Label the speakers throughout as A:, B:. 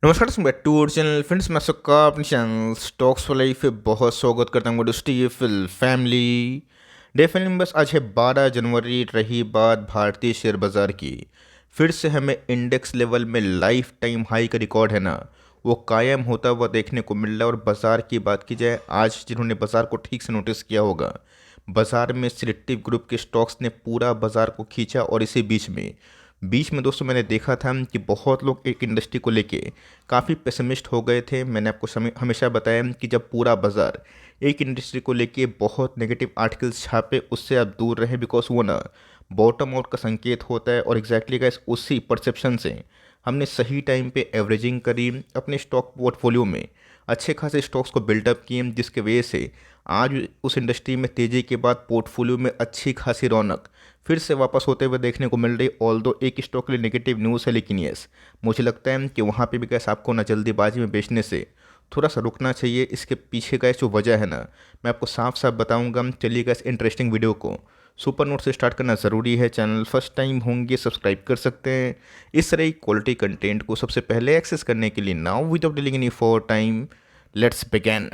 A: नमस्कार दोस्तों, back to our channel friends. मैं सबका अपने चैनल स्टॉक्स फॉर लाइफ पे बहुत स्वागत करता हूँ दोस्ती फिल फैमिली। डे फैमिली बस आज है 12 जनवरी। रही बात भारतीय शेयर बाज़ार की, फिर से हमें इंडेक्स लेवल में लाइफ टाइम हाई का रिकॉर्ड है ना, वो कायम होता हुआ देखने को मिल रहा है। और बाज़ार की बात की जाए, आज जिन्होंने बाज़ार को ठीक से नोटिस किया होगा, बाज़ार में सिलेक्टिव ग्रुप के स्टॉक्स ने पूरा बाज़ार को खींचा। और इसी बीच में दोस्तों मैंने देखा था कि बहुत लोग एक इंडस्ट्री को लेके काफ़ी पेसिमिस्ट हो गए थे। मैंने आपको हमेशा बताया कि जब पूरा बाज़ार एक इंडस्ट्री को लेके बहुत नेगेटिव आर्टिकल्स छापे, उससे आप दूर रहें, बिकॉज वो ना बॉटम आउट का संकेत होता है। और एग्जैक्टली गाइस उसी परसेप्शन से हमने सही टाइम पे एवरेजिंग करी, अपने स्टॉक पोर्टफोलियो में अच्छे खासे स्टॉक्स को बिल्डअप किए, जिसके वजह से आज उस इंडस्ट्री में तेज़ी के बाद पोर्टफोलियो में अच्छी खासी रौनक फिर से वापस होते हुए देखने को मिल रही। ऑल दो एक स्टॉक के लिए नेगेटिव न्यूज़ है, लेकिन यस मुझे लगता है कि वहाँ पे भी गैस आपको ना जल्दीबाजी में बेचने से थोड़ा सा रुकना चाहिए। इसके पीछे का जो वजह है ना, मैं आपको साफ साफ बताऊंगा। चलिए गैस इंटरेस्टिंग वीडियो को सुपर नोट से स्टार्ट करना ज़रूरी है। चैनल फर्स्ट टाइम होंगे सब्सक्राइब कर सकते हैं इस तरह क्वालिटी कंटेंट को सबसे पहले एक्सेस करने के लिए। Now without delaying any for time, let's begin.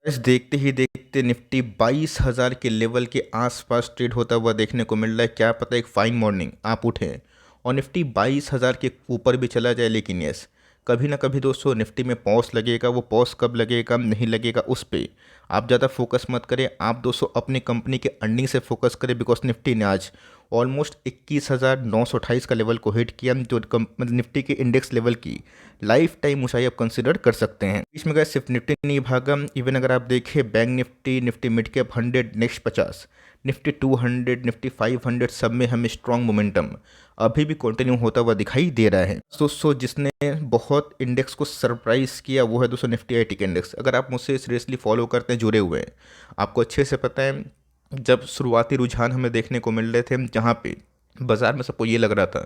A: बस देखते ही देखते निफ्टी 22,000 के लेवल के आसपास ट्रेड होता हुआ देखने को मिल रहा है। क्या पता एक फाइन मॉर्निंग आप उठें और निफ्टी 22,000 के ऊपर भी चला जाए, लेकिन यस कभी ना कभी दोस्तों निफ्टी में पॉज लगेगा। वो पॉज कब लगेगा नहीं लगेगा उस पर आप ज़्यादा फोकस मत करें। आप दोस्तों अपनी कंपनी के अर्निंग से फोकस करें, बिकॉज निफ्टी ने आज ऑलमोस्ट 21,928 का लेवल को हिट किया, जो निफ्टी के इंडेक्स लेवल की लाइफ टाइम ऊंचाई आप कंसिडर कर सकते हैं। इसमें गए सिर्फ निफ्टी नहीं भागा, इवन अगर आप देखें bank Nifty, Nifty mid cap 100, next 50, Nifty 200, Nifty 500, सब में हमें स्ट्रॉन्ग मोमेंटम अभी भी कंटिन्यू होता हुआ दिखाई दे रहा है। दोस्तों जिसने बहुत इंडेक्स को सरप्राइज किया वो है दोस्तों निफ्टी आईटी इंडेक्स। अगर आप मुझसे सीरियसली फॉलो करते हैं, जुड़े हुए हैं, आपको अच्छे से पता है जब शुरुआती रुझान हमें देखने को मिल रहे थे, जहाँ पे बाज़ार में सबको ये लग रहा था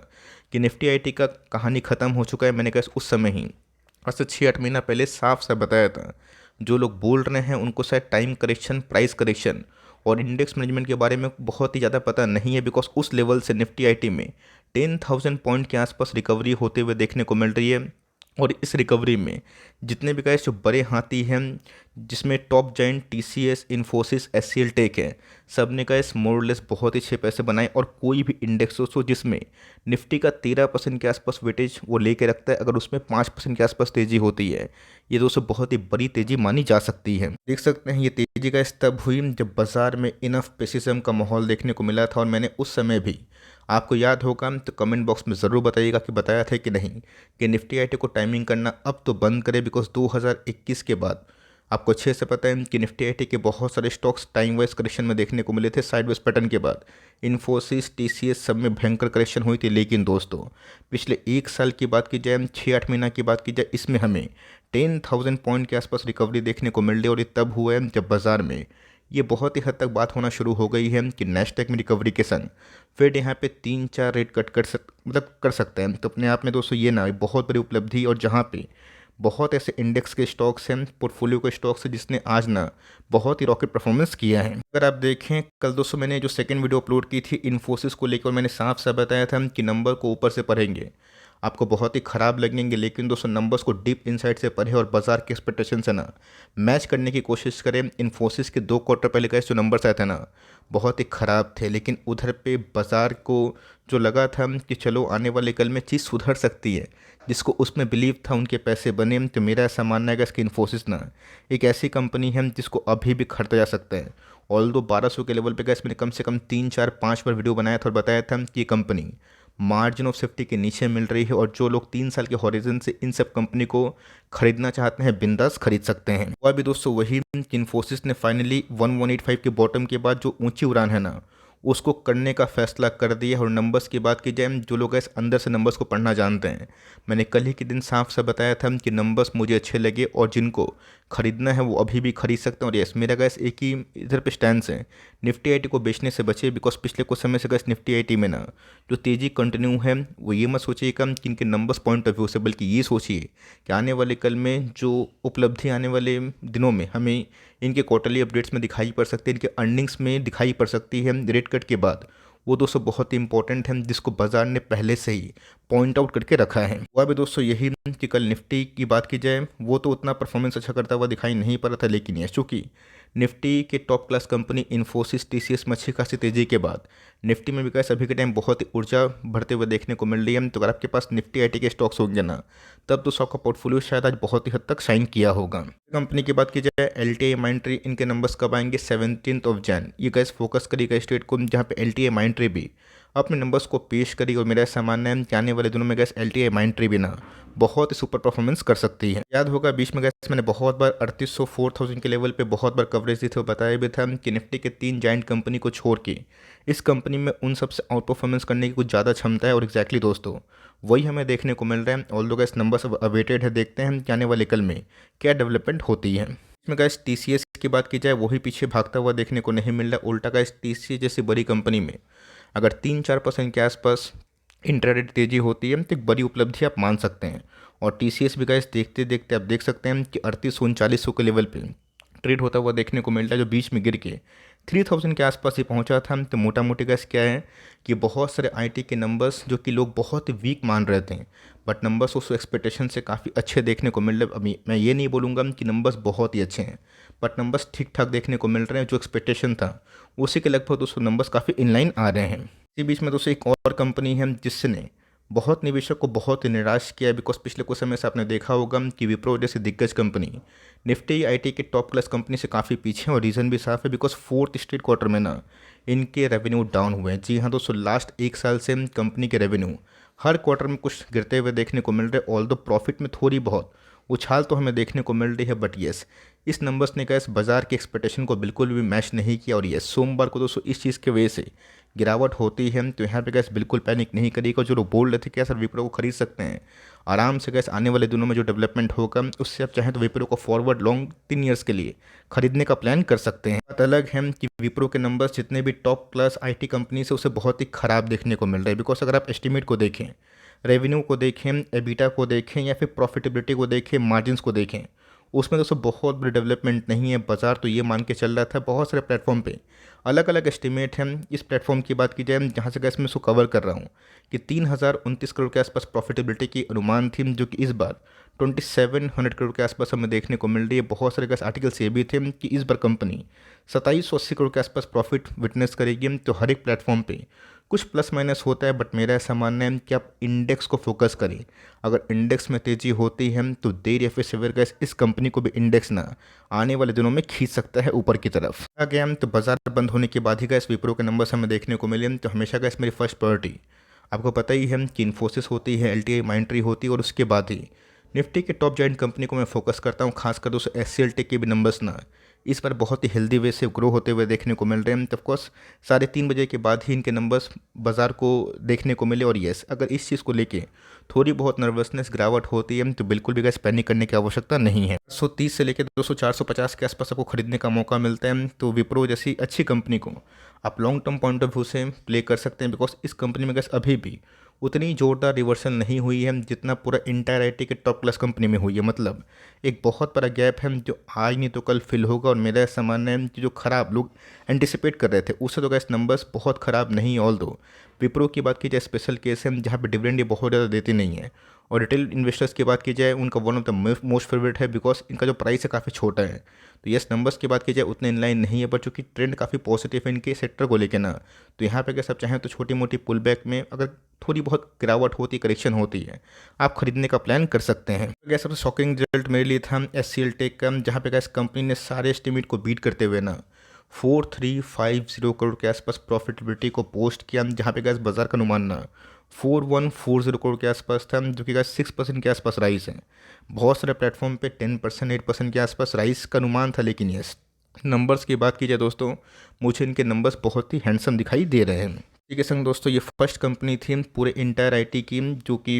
A: कि निफ्टी आईटी का कहानी ख़त्म हो चुका है, मैंने कहा उस समय ही आज से 6-8 महीना पहले साफ साफ बताया था। जो लोग बोल रहे हैं उनको शायद टाइम करेक्शन, प्राइस करेक्शन और इंडेक्स मैनेजमेंट के बारे में बहुत ही ज़्यादा पता नहीं है, बिकॉज उस लेवल से निफ्टी आईटी में 10,000 पॉइंट के आसपास रिकवरी होते हुए देखने को मिल रही है। और इस रिकवरी में जितने भी गाइस जो बड़े हाथी हैं, जिसमें top giant TCS, Infosys, HCL tech है, सब ने गाइस मोरलेस बहुत ही अच्छे पैसे बनाए। और कोई भी इंडेक्स हो जिसमें निफ्टी का 13% के आसपास वेटेज वो लेके रखता है, अगर उसमें 5% के आसपास तेज़ी होती है, ये दोस्तों बहुत ही बड़ी तेज़ी मानी जा सकती है। देख सकते हैं ये तेज़ी गाइस तब हुई जब बाजार में इनफ पेसिज्म का माहौल देखने को मिला था। और मैंने उस समय भी, आपको याद होगा तो कमेंट बॉक्स में ज़रूर बताइएगा कि बताया था कि नहीं कि निफ्टी आईटी को टाइमिंग करना अब तो बंद करें, बिकॉज 2021 के बाद आपको अच्छे से पता है कि निफ्टी आईटी के बहुत सारे स्टॉक्स टाइम वाइज करेक्शन में देखने को मिले थे। साइडवेज पैटर्न के बाद इन्फोसिस, टीसीएस सब में भयंकर करेक्शन हुई थी। लेकिन दोस्तों पिछले एक साल की बात की जाए, 6-8 महीना की बात की जाए, इसमें हमें 10,000 पॉइंट के आसपास रिकवरी देखने को मिल रही है। और ये तब हुआ है जब बाज़ार में ये बहुत ही हद तक बात होना शुरू हो गई है कि नेस्डैक में रिकवरी के संग फेड यहाँ पे 3-4 रेट कट कर सकते हैं। तो अपने आप में दोस्तों ये ना एक बहुत बड़ी उपलब्धि। और जहाँ पे बहुत ऐसे इंडेक्स के स्टॉक्स हैं, पोर्टफोलियो के स्टॉक्स हैं, जिसने आज ना बहुत ही रॉकेट परफॉर्मेंस किया है। अगर आप देखें कल दोस्तों मैंने जो सेकंड वीडियो अपलोड की थी इन्फोसिस को लेकर, मैंने साफ साफ बताया था कि नंबर को ऊपर से पढ़ेंगे आपको बहुत ही ख़राब लगेंगे, लेकिन दोस्तों नंबर्स को डीप इनसाइट से पढ़े और बाजार के एक्सपेक्टेशन से ना मैच करने की कोशिश करें। इन्फोसिस के 2 क्वार्टर पहले का जो नंबर्स आए थे ना, बहुत ही ख़राब थे, लेकिन उधर पे बाज़ार को जो लगा था कि चलो आने वाले कल में चीज़ सुधर सकती है, जिसको उसमें बिलीव था, उनके पैसे बने। तो मेरा ऐसा मानना है कि इसकी इन्फोसिस ना एक ऐसी कंपनी है जिसको अभी भी खरीदा जा सकता है। ऑल दो 1200 के लेवल पे गैस मैंने कम से कम 3-4-5 बार वीडियो बनाया था और बताया था कि ये कंपनी मार्जिन ऑफ सेफ्टी के नीचे मिल रही है। और जो लोग 3 साल के हॉरिजन से इन सब कंपनी को खरीदना चाहते हैं, बिंदास खरीद सकते हैं। वह भी दोस्तों वही इन्फोसिस ने फाइनली 1185 के बॉटम के बाद जो ऊंची उड़ान है ना, उसको करने का फैसला कर दिया। और नंबर्स की बात की जाए, जो लोग इस अंदर से नंबर्स को पढ़ना जानते हैं, मैंने कल ही के दिन साफ साफ बताया था कि नंबर्स मुझे अच्छे लगे और जिनको खरीदना है वो अभी भी खरीद सकते हैं। और यस मेरा गैस एक ही इधर पे स्टैंड है, निफ्टी आईटी को बेचने से बचे, बिकॉज पिछले कुछ समय से गैस निफ्टी आईटी में ना जो तेज़ी कंटिन्यू है, वो ये मत सोचिएगा कि इनके नंबर्स पॉइंट ऑफ व्यू से, बल्कि ये सोचिए कि आने वाले कल में जो उपलब्धि आने वाले दिनों में हमें इनके क्वार्टरली अपडेट्स में दिखाई पड़ सकती है, इनके अर्निंग्स में दिखाई पड़ सकती है रेट कट के बाद। वो दोस्तों बहुत ही इंपॉर्टेंट है, जिसको बाजार ने पहले से ही पॉइंट आउट करके रखा है। वह भी दोस्तों यही कि कल निफ्टी की बात की जाए, वो तो उतना परफॉर्मेंस अच्छा करता हुआ दिखाई नहीं पड़ रहा था, लेकिन ये चूंकि निफ्टी के top class company Infosys TCS में अच्छी खासी तेजी के बाद निफ्टी में भी कैसे अभी के टाइम बहुत ही ऊर्जा बढ़ते हुए देखने को मिल रही है। तो अगर आपके पास निफ्टी आईटी के स्टॉक्स होंगे ना, तब तो आपका पोर्टफोलियो शायद आज बहुत ही हद तक शाइन किया होगा। कंपनी की बात की जाए एल माइंट्री, इनके नंबर्स कब आएंगे 17 जैन। ये गैस फोकस करेगा स्टेट को, जहाँ पे एल माइंट्री भी अपने नंबर्स को पेश करी, और मेरा ऐसा मानना है कि आने वाले दिनों में गैस एल माइंट्री भी ना बहुत ही सुपर परफॉर्मेंस कर सकती है। याद होगा बीच में गैस मैंने बहुत बार 3800 4000 के लेवल पे बहुत बार कवरेज दी थी और बताया भी था कि निफ्टी के 3 जाइंट कंपनी को छोड़ के इस कंपनी में उन सबसे आउट परफॉर्मेंस करने की कुछ ज़्यादा क्षमता है, और एग्जैक्टली दोस्तों वही हमें देखने को मिल रहा है। ऑल दो गैस नंबर्स अब अवेटेड है, देखते हैं कि आने वाले कल में क्या डेवलपमेंट होती है। इसमें गैस टीसीएस की बात की जाए, वही पीछे भागता हुआ देखने को नहीं मिल रहा। उल्टा गैस टीसीएस जैसी बड़ी कंपनी में अगर 3-4% के आसपास इंट्राडे तेजी होती है तो एक बड़ी उपलब्धि आप मान सकते हैं। और टीसीएस भी गैस देखते देखते आप देख सकते हैं कि 3800-3900 के लेवल पे ट्रेड होता हुआ देखने को मिल रहा है, जो बीच में गिर के 3000 के आसपास ही पहुंचा था। तो मोटा मोटी गैस क्या है कि बहुत सारे आईटी के नंबर्स जो कि लोग बहुत ही वीक मान रहे थे, बट नंबर्स उस एक्सपेक्टेशन से काफ़ी अच्छे देखने को मिल रहे। अभी मैं ये नहीं बोलूँगा कि नंबर्स बहुत ही अच्छे हैं, बट नंबर्स ठीक ठाक देखने को मिल रहे हैं। जो एक्सपेक्टेशन था उसी के लगभग दोस्तों नंबर्स काफ़ी इनलाइन आ रहे हैं। इसी बीच में दोस्तों एक और कंपनी है जिसने बहुत निवेशक को बहुत ही निराश किया है, बिकॉज पिछले कुछ समय से आपने देखा होगा कि विप्रो जैसी दिग्गज कंपनी निफ्टी आईटी के टॉप क्लास कंपनी से काफ़ी पीछे है। और रीज़न भी साफ है, बिकॉज फोर्थ स्ट्रेट क्वार्टर में ना इनके रेवेन्यू डाउन हुए हैं। जी हाँ दोस्तों, लास्ट 1 साल से कंपनी के रेवेन्यू हर क्वार्टर में कुछ गिरते हुए देखने को मिल रहे हैं। ऑल दो प्रॉफिट में थोड़ी बहुत उछाल तो हमें देखने को मिल रही है, बट येस इस नंबर्स ने इस बाजार के एक्सपेक्टेशन को बिल्कुल भी मैच नहीं किया। और ये सोमवार को दोस्तों इस चीज़ की वजह से गिरावट होती है। तो यहाँ पे गैस बिल्कुल पैनिक नहीं करिएगा। जो लोग बोल रहे थे कि सर विप्रो को खरीद सकते हैं, आराम से गैस आने वाले दिनों में जो डेवलपमेंट होगा उससे आप चाहें तो विप्रो को फॉरवर्ड लॉन्ग 3 ईयर्स के लिए खरीदने का प्लान कर सकते हैं। बात अलग है कि विप्रो के नंबर्स जितने भी टॉप क्लास आईटी कंपनी से उसे बहुत ही खराब देखने को मिल रहा है। बिकॉज अगर आप एस्टिमेट को देखें, रेवेन्यू को देखें, एबिटा को देखें, या फिर प्रॉफिटेबिलिटी को देखें, मार्जिन्स को देखें, उसमें दोस्तों बहुत बड़ी डेवलपमेंट नहीं है। बाजार तो ये मान के चल रहा था, बहुत सारे प्लेटफॉर्म पे अलग अलग एस्टिमेट हैं। इस प्लेटफॉर्म की बात की जाए जहाँ से गैस मैं इसको कवर कर रहा हूँ कि 3029 करोड़ के आसपास प्रॉफिटेबिलिटी की अनुमान थी, जो कि इस बार 2700 करोड़ के आसपास हमें देखने को मिल रही है। बहुत सारे गैस आर्टिकल्स ये भी थे कि इस बार कंपनी 2780 करोड़ के आसपास प्रॉफिट विटनेस करेगी। तो हर एक प्लेटफॉर्म पे कुछ प्लस माइनस होता है, बट मेरा ऐसा मानना है कि आप इंडेक्स को फोकस करें। अगर इंडेक्स में तेज़ी होती है तो देर या फिर सवेर गैस इस कंपनी को भी इंडेक्स ना आने वाले दिनों में खींच सकता है ऊपर की तरफ। आगे हम तो बाजार बंद होने के बाद ही गैस विप्रो के नंबर्स हमें देखने को मिले। तो हमेशा गैस मेरी फर्स्ट प्रायोरिटी आपको पता ही है कि इन्फोसिस होती है, एल माइंट्री होती है, और उसके बाद ही निफ्टी के टॉप जॉइंट कंपनी को मैं फोकस करता हूँ। खासकर दोस्तों एस के भी नंबर्स ना इस बार बहुत ही हेल्दी वे से ग्रो होते हुए देखने को मिल रहे हैं। तो ऑफकोर्स 3:30 बजे के बाद ही इनके नंबर्स बाजार को देखने को मिले। और येस अगर इस चीज़ को लेके थोड़ी बहुत नर्वसनेस गिरावट होती है तो बिल्कुल भी गैस पैनिक करने की आवश्यकता नहीं है। 130 से लेकर 200-450 के आसपास आपको खरीदने का मौका मिलता है। तो विप्रो जैसी अच्छी कंपनी को आप long term point of view से प्ले कर सकते हैं, बिकॉज इस कंपनी में गैस अभी भी उतनी जोरदार रिवर्सल नहीं हुई है जितना पूरा इंटायर आईटी के टॉप क्लास कंपनी में हुई है। मतलब एक बहुत बड़ा गैप है जो आज नहीं तो कल फिल होगा। और मेरा ऐसा मानना है कि जो खराब लोग एंटिसिपेट कर रहे थे उससे तो गैस नंबर्स बहुत ख़राब नहीं। ऑल दो विप्रो की बात की जाए स्पेशल केस है जहाँ पे डिविडेंड ये बहुत ज़्यादा देती नहीं है। और रिटेल इन्वेस्टर्स की बात की जाए उनका one of the most favourite है, बिकॉज इनका जो प्राइस है काफ़ी छोटा है। तो यस नंबर्स की बात की जाए उतने इनलाइन नहीं है, पर चूंकि ट्रेंड काफ़ी पॉजिटिव है इनके सेक्टर को लेकर ना, तो यहाँ पे अगर सब चाहें तो छोटी मोटी पुल बैक में अगर थोड़ी बहुत गिरावट होती करेक्शन होती है आप खरीदने का प्लान कर सकते हैं। गैस सबसे शॉकिंग रिजल्ट मेरे लिए था एस टेक का, जहाँ पे गैस कंपनी ने सारे एस्टिमेट को बीट करते हुए ना 4350 करोड़ के आसपास प्रॉफिटेबिलिटी को पोस्ट किया, जहाँ पे गैस बाजार का अनुमान ना 4140 करोड़ के आसपास था, जो कि गैस 6% के आसपास राइस है। बहुत सारे प्लेटफॉर्म पे 10% 8% के आसपास राइस का अनुमान था। लेकिन यस नंबर्स की बात की जाए दोस्तों, मुझे इनके नंबर्स बहुत ही हैंडसम दिखाई दे रहे हैं। इसी के संग दोस्तों ये फर्स्ट कंपनी थी पूरे इंटायर आईटी की जो कि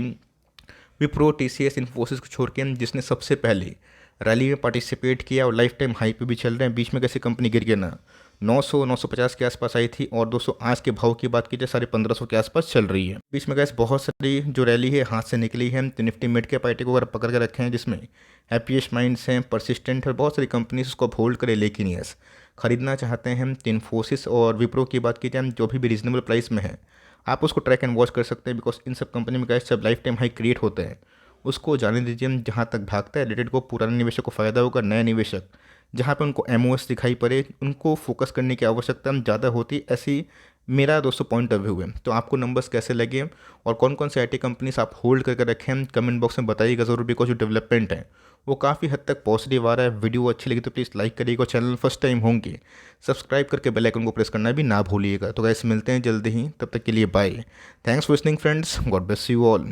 A: विप्रो टीसीएस इन्फोसिस को छोड़ के जिसने सबसे पहले रैली में पार्टिसिपेट किया और लाइफ टाइम हाई पे भी चल रहे हैं। बीच में कैसे कंपनी गिर गया ना 900-950 के आसपास आई थी और दोस्तों आज के भाव की बात कीजिए 1550 के आसपास चल रही है। बीच में गैस बहुत सारी जो रैली है हाथ से निकली है, तो निफ्टी मिड के पार्टी को अगर पकड़ के रखे हैं जिसमें हैप्पीएस्ट माइंड्स हैं, परसिस्टेंट है, बहुत सारी कंपनीज उसको होल्ड करे, लेकिन यस खरीदना चाहते हैं हम तो इन्फोसिस और विप्रो की बात कीजिए हम जो भी रीजनेबल प्राइस में है आप उसको ट्रैक एंड वॉच कर सकते हैं, बिकॉज इन सब कंपनी में गैस जब लाइफ टाइम हाई क्रिएट होते हैं उसको जाने दीजिए। हम जहाँ तक भागता है रिलेटेड को पुराने निवेशक को फ़ायदा होगा, नया निवेशक जहाँ पे उनको एमओएस दिखाई पड़े उनको फोकस करने की आवश्यकता हम ज़्यादा होती, ऐसी मेरा दोस्तों पॉइंट ऑफ व्यू है। तो आपको नंबर्स कैसे लगे और कौन कौन से आईटी कंपनीज आप होल्ड करके रखें हम कमेंट बॉक्स में बताइएगा ज़रूर, बिकॉज जो डेवलपमेंट है वो काफ़ी हद तक पॉजिटिव आ रहा है। वीडियो अच्छी लगी तो प्लीज़ लाइक करिएगा, चैनल फर्स्ट टाइम होंगे सब्सक्राइब करके बेल आइकन को प्रेस करना भी ना भूलिएगा। तो गाइस मिलते हैं जल्दी ही, तब तक के लिए bye. Thanks for listening friends, God bless you all.